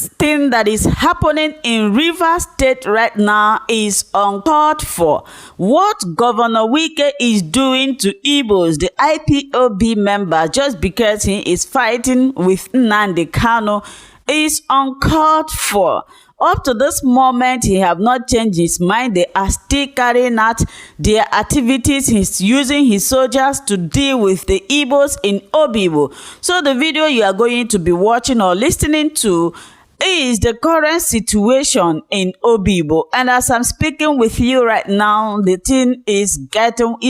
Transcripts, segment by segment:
This thing that is happening in Rivers State right now is uncalled for. What Governor Wike is doing to Igbos, the Ipob member, just because he is fighting with Nnamdi Kanu, is uncalled for. Up to this moment, he have not changed his mind. They are still carrying out their activities. He's using his soldiers to deal with the Igbos in Oyigbo. So the video you are going to be watching or listening to is the current situation in Oyigbo. And as I'm speaking with you right now, the thing is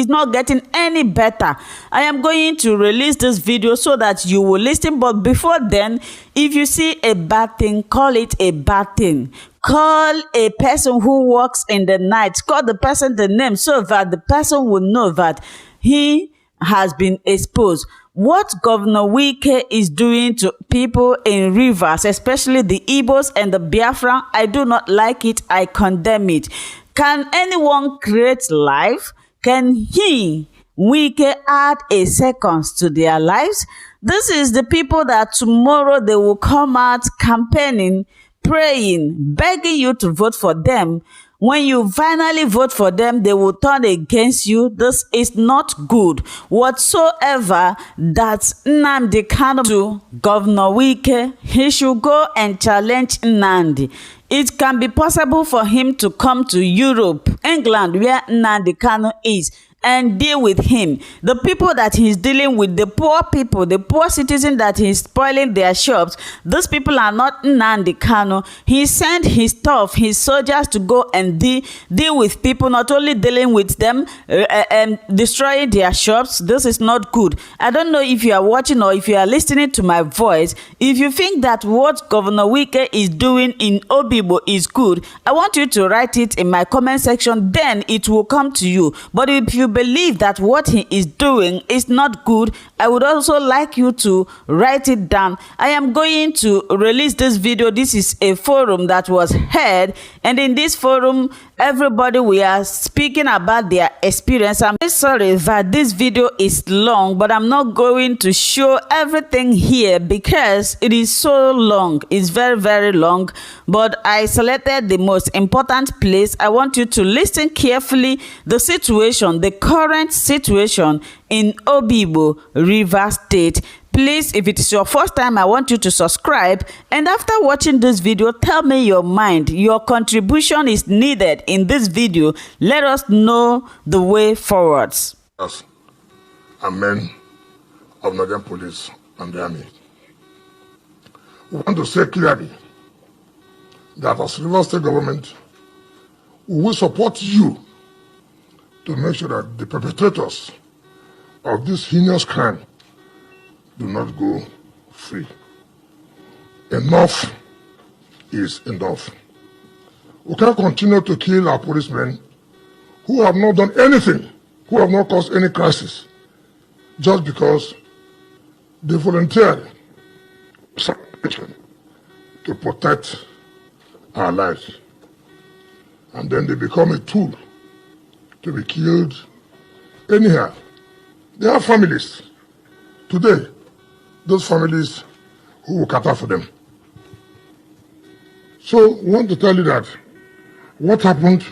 not getting any better. I am going to release this video so that you will listen. But before then, if you see a bad thing, call it a bad thing. Call a person who works in the night. Call the person the name so that the person will know that he has been exposed. What Governor Wike is doing to people in Rivers, especially the Igbos and the Biafran, I do not like it. I condemn it. Can anyone create life? Can he, Wike, add a second to their lives? This is the people that tomorrow they will come out campaigning, praying, begging you to vote for them. When you finally vote for them, they will turn against you. This is not good. Whatsoever that Nnamdi Kanu to Governor Wike, he should go and challenge Nnamdi. It can be possible for him to come to Europe, England, where Nnamdi Kanu is, and deal with him. The people that he's dealing with, the poor people, the poor citizens that he's spoiling their shops, those people are not Nnamdi Kanu. He sent his stuff, his soldiers to go and deal with people, not only dealing with them and destroying their shops. This is not good. I don't know if you are watching or if you are listening to my voice. If you think that what Governor Wike is doing in Oyigbo is good, I want you to write it in my comment section. Then it will come to you. But if you believe that what he is doing is not good, I would also like you to write it down. I am going to release this video. This is a forum that was held, and in this forum everybody, we are speaking about their experience. I'm sorry that this video is long, but I'm not going to show everything here because it is so long. It's very, very long, but I selected the most important place. I want you to listen carefully. The situation, the current situation in Oyigbo, Rivers State. Please, if it is your first time, I want you to subscribe. And after watching this video, tell me your mind. Your contribution is needed in this video. Let us know the way forwards. Yes, and men of Nigerian police and the army. We want to say clearly that as Rivers State government, we will support you to make sure that the perpetrators of this heinous crime do not go free. Enough is enough. We can't continue to kill our policemen who have not done anything, who have not caused any crisis, just because they volunteered to protect our lives. And then they become a tool to be killed anyhow. They have families. Today, those families who will cater for them. So we want to tell you that what happened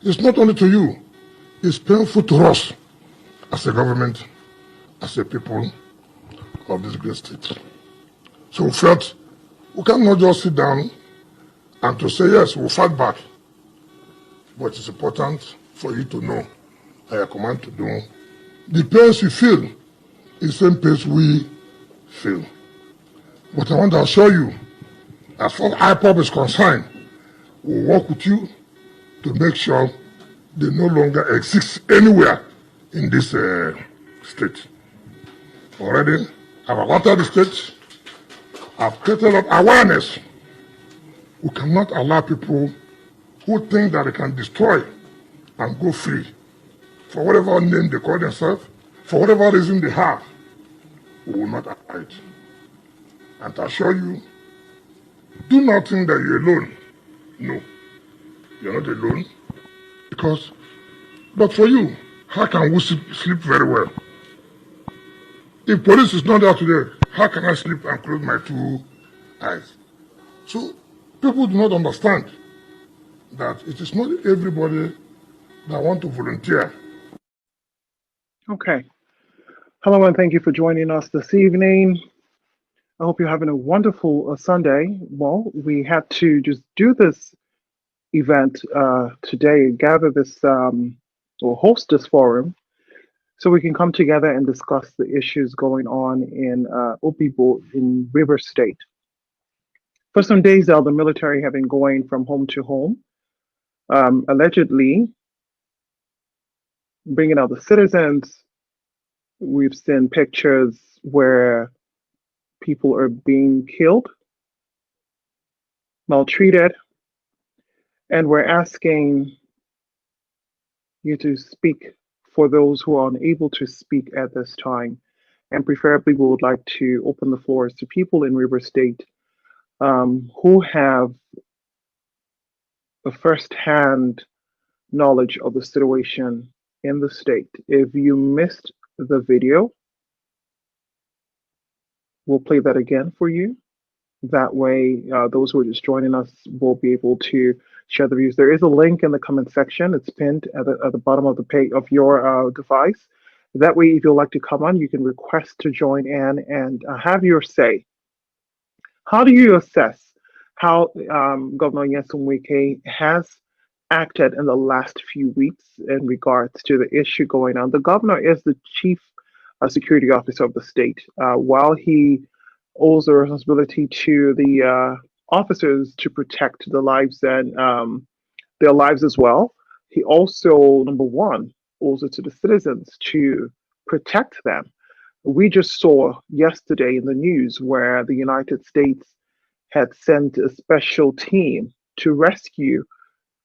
is not only to you, it's painful to us as a government, as a people of this great state. So we felt we cannot just sit down and to say, yes, we'll fight back. But it's important for you to know, and I command to do, the pains you feel is the same pains we feel. But I want to assure you, as far as Ipob is concerned, we'll work with you to make sure they no longer exist anywhere in this state. Already, I've entered the state, I've created a lot of awareness. We cannot allow people who think that they can destroy and go free, for whatever name they call themselves, for whatever reason they have. We will not allow it. And to assure you, do not think that you're alone. No, you're not alone. Because, but for you, how can we sleep very well? If police is not there today, how can I sleep and close my two eyes? So people do not understand that it is not everybody that want to volunteer. Okay. Hello, and thank you for joining us this evening. I hope you're having a wonderful Sunday. Well, we had to just do this event today, gather this or host this forum so we can come together and discuss the issues going on in Oyigbo in River State. For some days now, the military have been going from home to home, allegedly bringing out the citizens. We've seen pictures where people are being killed, maltreated, and we're asking you to speak for those who are unable to speak at this time. And preferably, we would like to open the floors to people in River State who have a first-hand knowledge of the situation in the state. If you missed the video, we'll play that again for you. That way, those who are just joining us will be able to share the views. There is a link in the comment section. It's pinned at the bottom of the page of your device. That way, if you'd like to come on, you can request to join in and have your say. How do you assess how Governor Wike has acted in the last few weeks in regards to the issue going on? The governor is the chief security officer of the state. While he owes a responsibility to the officers to protect the lives and their lives as well, he also, number one, owes it to the citizens to protect them. We just saw yesterday in the news where the United States had sent a special team to rescue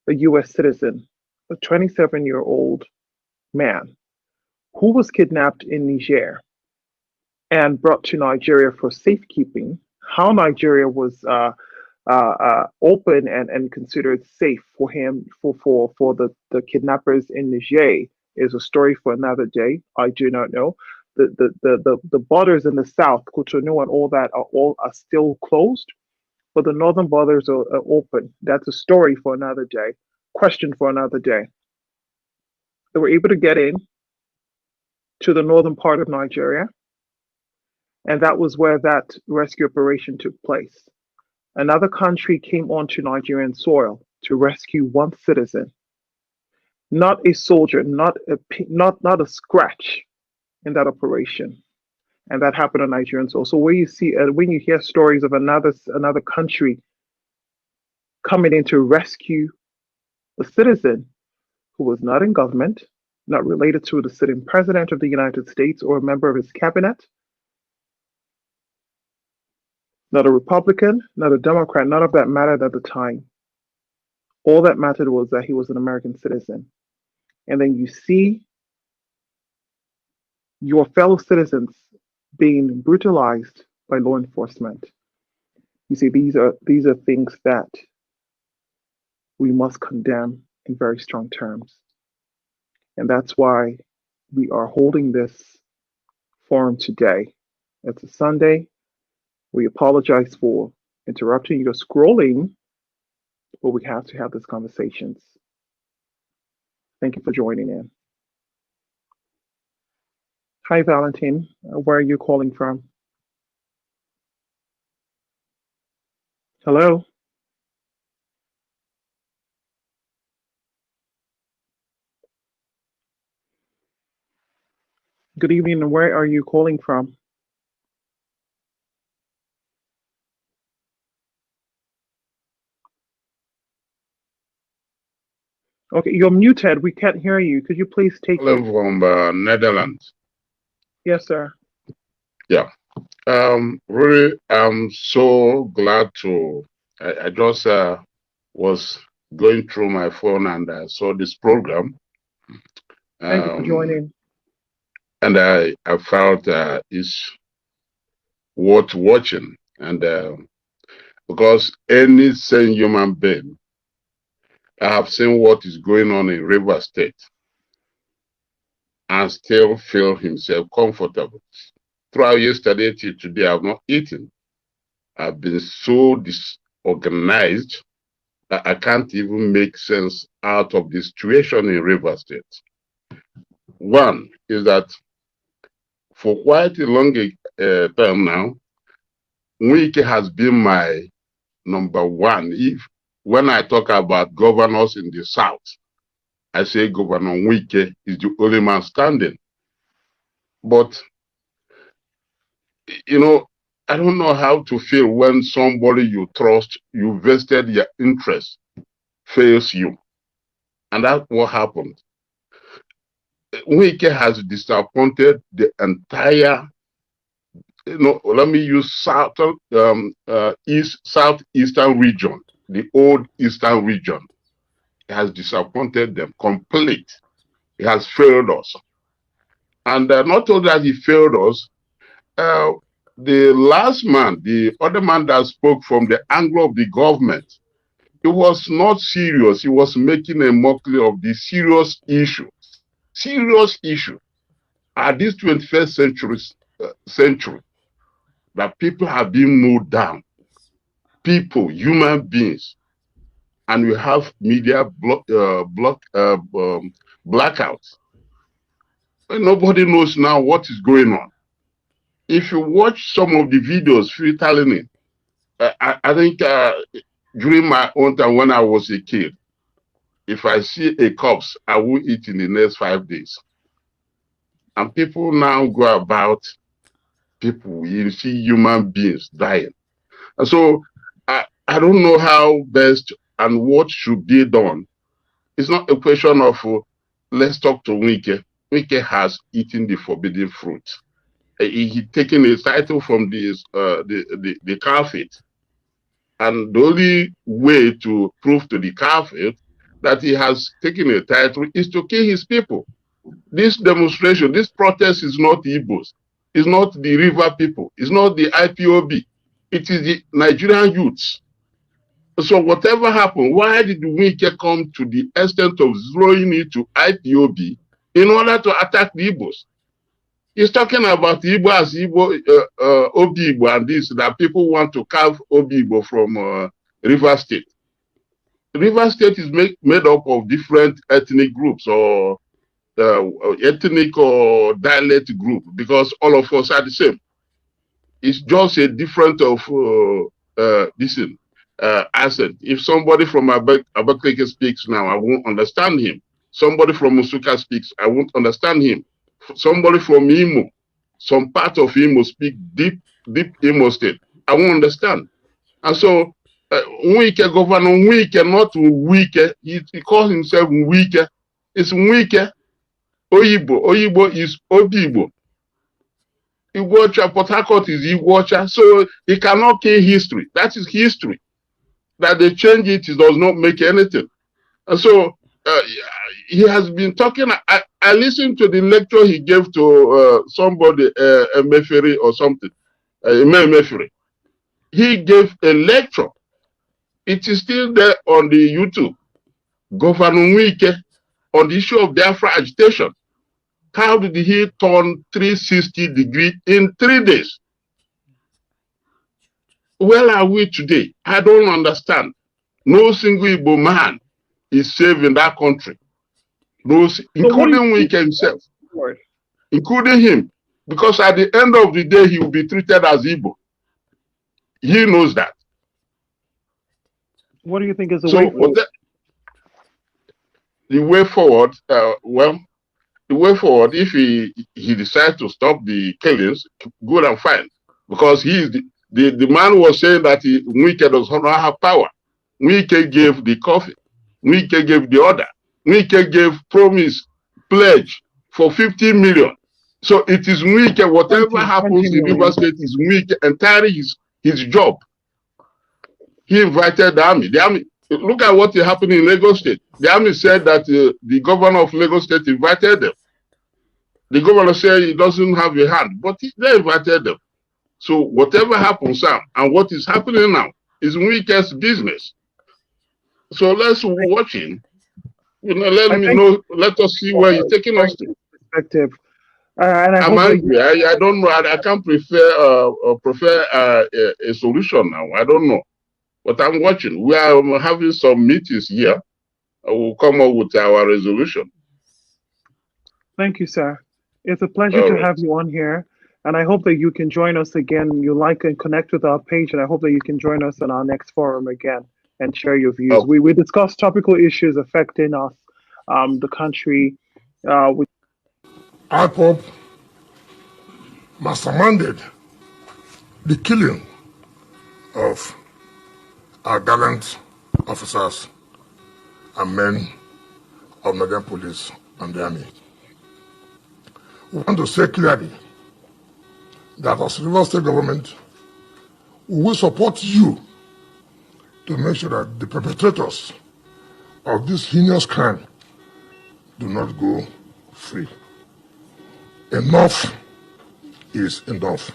a US citizen, a 27-year-old man who was kidnapped in Niger and brought to Nigeria for safekeeping. How Nigeria was open and considered safe for him for the kidnappers in Niger is a story for another day. I do not know. The borders in the south, Cotonou and all that are still closed, but the northern borders are open. That's a story for another day. Question for another day. They were able to get in to the northern part of Nigeria, and that was where that rescue operation took place. Another country came onto Nigerian soil to rescue one citizen, not a soldier, not a scratch in that operation, and that happened on Nigerian soil. So when you hear stories of another country coming in to rescue a citizen who was not in government, not related to the sitting president of the United States or a member of his cabinet, not a Republican, not a Democrat, none of that mattered at the time. All that mattered was that he was an American citizen. And then you see your fellow citizens being brutalized by law enforcement. You see, these are things that we must condemn in very strong terms. And that's why we are holding this forum today. It's a Sunday. We apologize for interrupting your scrolling, but we have to have these conversations. Thank you for joining in. Hi, Valentine. Where are you calling from? Hello? Good evening, and where are you calling from? Okay, you're muted. We can't hear you. Could you please take I'm from Netherlands. Yes, sir. Yeah. Really, I'm so glad to. I just was going through my phone and I saw this program. Thank you for joining. And I felt it's worth watching. And because any sane human being, I have seen what is going on in River State and still feel himself comfortable. Throughout yesterday till today, I have not eaten. I've been so organized, I can't even make sense out of the situation in Rivers State. One is that for quite a long time now, Wike has been my number one. When I talk about governors in the South, I say Governor Wike is the only man standing. But, you know, I don't know how to feel when somebody you trust, you vested your interest, fails you. And that's what happened. Wike has disappointed the entire, let me use southeastern region, the old eastern region. It has disappointed them complete. It has failed us. And not only that he failed us, the last man, the other man that spoke from the angle of the government, he was not serious. He was making a mockery of the serious issue. Serious issue. At this 21st century, that people have been moved down. People, human beings. And we have media blackouts. Nobody knows now what is going on. If you watch some of the videos filtering in, I think during my own time when I was a kid, if I see a corpse, I will eat in the next 5 days. And people now go about, you see human beings dying. And so I don't know how best and what should be done. It's not a question of let's talk to Wike. Wike has eaten the forbidden fruit. He taken his title from the Caliphate. And the only way to prove to the Caliphate that he has taken a title is to kill his people. This demonstration, this protest is not Igbos. It's not the river people. It's not the IPOB. It is the Nigerian youths. So whatever happened, why did Wike come to the extent of throwing it to IPOB in order to attack the Igbos? He's talking about Igbo as Igbo, Oyigbo and this, that people want to carve Oyigbo from River State. River State is made up of different ethnic groups or ethnic or dialect group because all of us are the same. It's just a different of accent. If somebody from Abakaliki speaks now, I won't understand him. Somebody from Musuka speaks, I won't understand him. Somebody from Imo, some part of Imo speak deep Imo state, I won't understand. And so Wike, Governor Wike, not Wike, he calls himself Wike. It's Wike. Oyigbo. Oyigbo is Oyigbo. Igbocha, Port Harcourt is Igbocha. So he cannot kill history. That is history. That they change it does not make anything. And so he has been talking. I listened to the lecture he gave to somebody, Meferi or something, Meferi. He gave a lecture. It is still there on the YouTube. Governor Wike on the issue of Biafra agitation. How did he turn 360 degrees in 3 days? Where are we today? I don't understand. No single Igbo man is safe in that country. Including Wike himself. Including him. Because at the end of the day, he will be treated as Igbo. He knows that. What do you think is the way forward? The way forward, the way forward, if he decides to stop the killings, good and fine. Because he is the man was saying that Wike does not have power. Wike gave the coffee. Wike gave the order. Wike gave promise, pledge for 15 million. So it is Wike, whatever happens in River State is Wike entirely his job. He invited the army. The army, look at what happened in Lagos State. The army said that the governor of Lagos State invited them. The governor said he doesn't have a hand, but they invited them. So whatever happens now, and what is happening now is Wike's business. So let's watch him. Let us see where he's taking us to. Perspective. I'm angry. I don't know. I can't prefer a solution now. I don't know. But I'm watching. We are having some meetings here. We'll come up with our resolution. Thank you, sir. It's a pleasure to have you on here. And I hope that you can join us again. You like and connect with our page, and I hope that you can join us in our next forum again and share your views. Okay. We discuss topical issues affecting us, the country. Ipob masterminded the killing of our gallant officers and men of Nigerian police and the army. We want to say clearly that as River State government, we will support you to make sure that the perpetrators of this heinous crime do not go free. Enough is enough.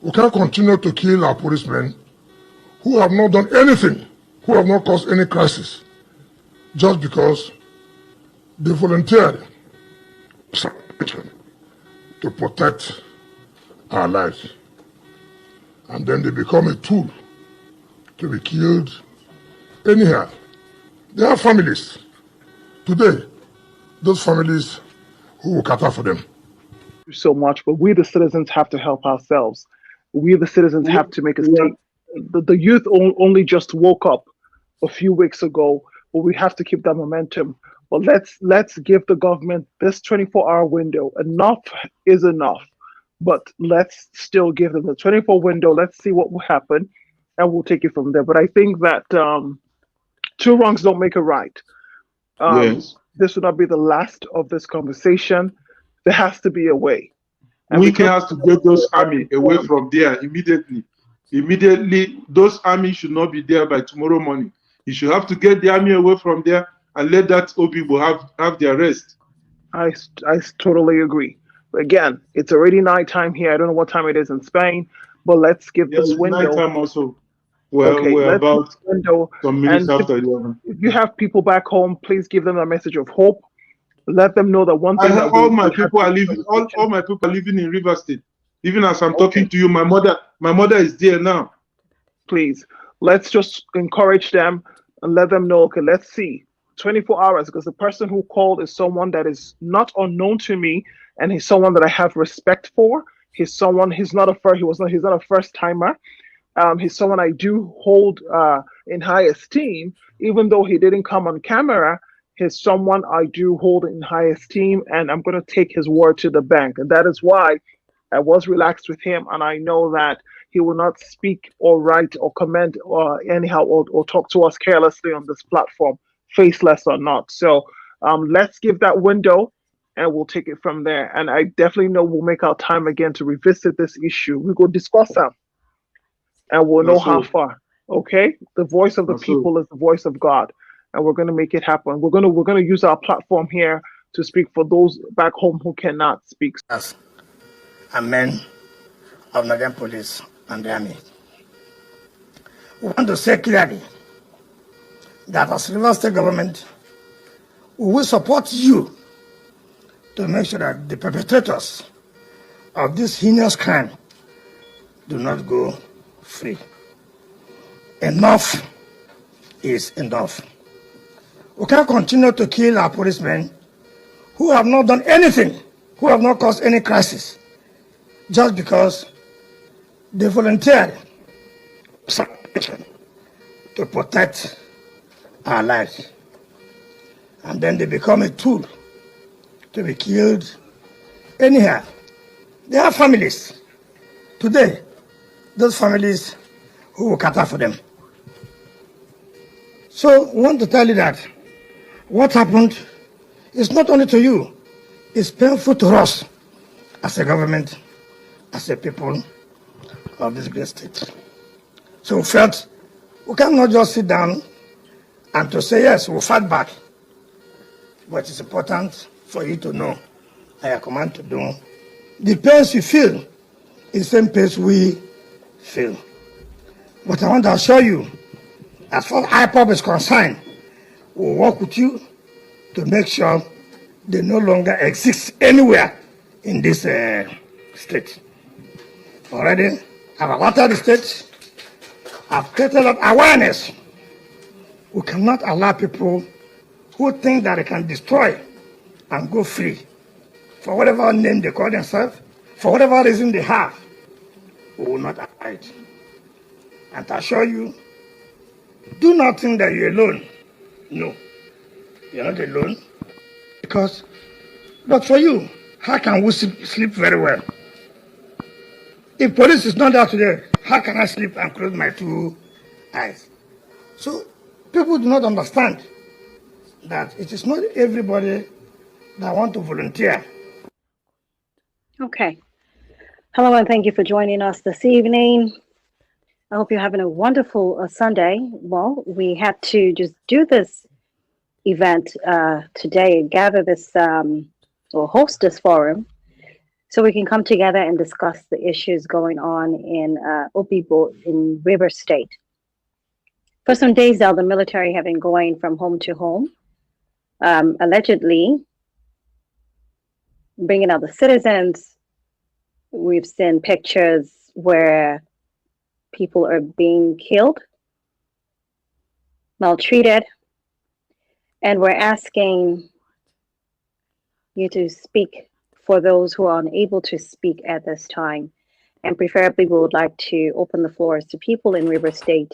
We can't continue to kill our policemen who have not done anything, who have not caused any crisis, just because they volunteered to protect our lives. And then they become a tool to be killed anyhow. They have families. Today, those families who will cater for them. So much, but we the citizens have to help ourselves. We the citizens have to make a statement. The youth only just woke up a few weeks ago, but we have to keep that momentum. But let's give the government this 24-hour window. Enough is enough, but let's still give them the 24 window. Let's see what will happen, and we'll take it from there. But I think that two wrongs don't make a right. Yes. This will not be the last of this conversation. There has to be a way. And Wike has to get those army away from there immediately. Immediately, those army should not be there by tomorrow morning. You should have to get the army away from there and let that Oyigbo have their rest. I totally agree. But again, it's already nighttime here. I don't know what time it is in Spain, but let's give this window. Nighttime also. Well, okay, we're about window. some minutes after 11. If you have people back home, please give them a message of hope. Let them know that one thing. All my people are living in River State. Even as I'm talking to you, my mother is there now. Please, let's just encourage them and let them know. Okay, let's see. 24 hours, because the person who called is someone that is not unknown to me, and he's someone that I have respect for. He's not a first timer. He's someone I do hold in high esteem, even though he didn't come on camera. He's someone I do hold in high esteem, and I'm going to take his word to the bank. And that is why I was relaxed with him, and I know that he will not speak or write or comment or anyhow or talk to us carelessly on this platform, faceless or not. So let's give that window, and we'll take it from there. And I definitely know we'll make our time again to revisit this issue. We will discuss them, and we'll know how far. Okay, the voice of the people is the voice of God. And we're going to make it happen. We're going to use our platform here to speak for those back home who cannot speak. As a men of Nigerian police and the army, we want to say clearly that as River State government, we will support you to make sure that the perpetrators of this heinous crime do not go free. Enough is enough. We can't continue to kill our policemen who have not done anything, who have not caused any crisis, just because they volunteered to protect our lives. And then they become a tool to be killed anyhow. They have families. Today, those families who will cater for them. So I want to tell you that what happened is not only to you, it's painful to us as a government, as a people of this great state. So we felt we cannot just sit down and to say, yes, we'll fight back. But it's important for you to know, I command to do, the pains you feel is the same pains we feel. But I want to assure you, as far as Ipob is concerned, we'll work with you to make sure they no longer exist anywhere in this state. Already, I've alerted the state, I've created awareness. We cannot allow people who think that they can destroy and go free for whatever name they call themselves, for whatever reason they have. We will not allow it. And I assure you, do not think that you're alone. No, you're not alone. But for you, how can we sleep very well? If police is not there today, how can I sleep and close my two eyes? So people do not understand that it is not everybody that want to volunteer. Okay. Hello, and thank you for joining us this evening. I hope you're having a wonderful Sunday. Well, we had to just do this event today, gather this or host this forum so we can come together and discuss the issues going on in Oyigbo in River State. For some days now, the military have been going from home to home, allegedly bringing out the citizens. We've seen pictures where people are being killed, maltreated, and we're asking you to speak for those who are unable to speak at this time. And preferably, we would like to open the floors to people in River State.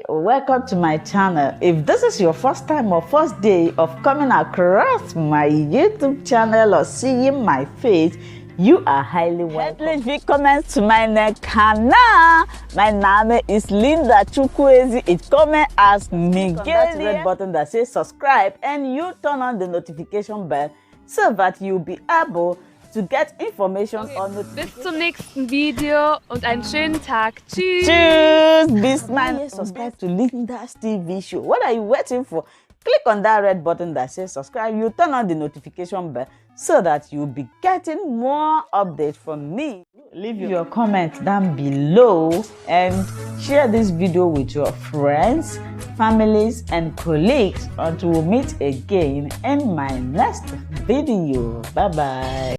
Welcome to my channel. If this is your first time or first day of coming across my YouTube channel or seeing my face, you are highly welcome. Herzlich willkommen zu meinem Kanal. My name is Linda Chukwuezi. It coming as Miguel. That red button that says subscribe and you turn on the notification bell so that you'll be able to get information on the Bis zum nächsten Video und einen schönen Tag. Tschüss. Tschüss. Bis man subscribe to Linda's TV show. What are you waiting for? Click on that red button that says subscribe. You turn on the notification bell so that you'll be getting more updates from me. Leave your comment down below and share this video with your friends, families, and colleagues until we meet again in my next video. Bye bye.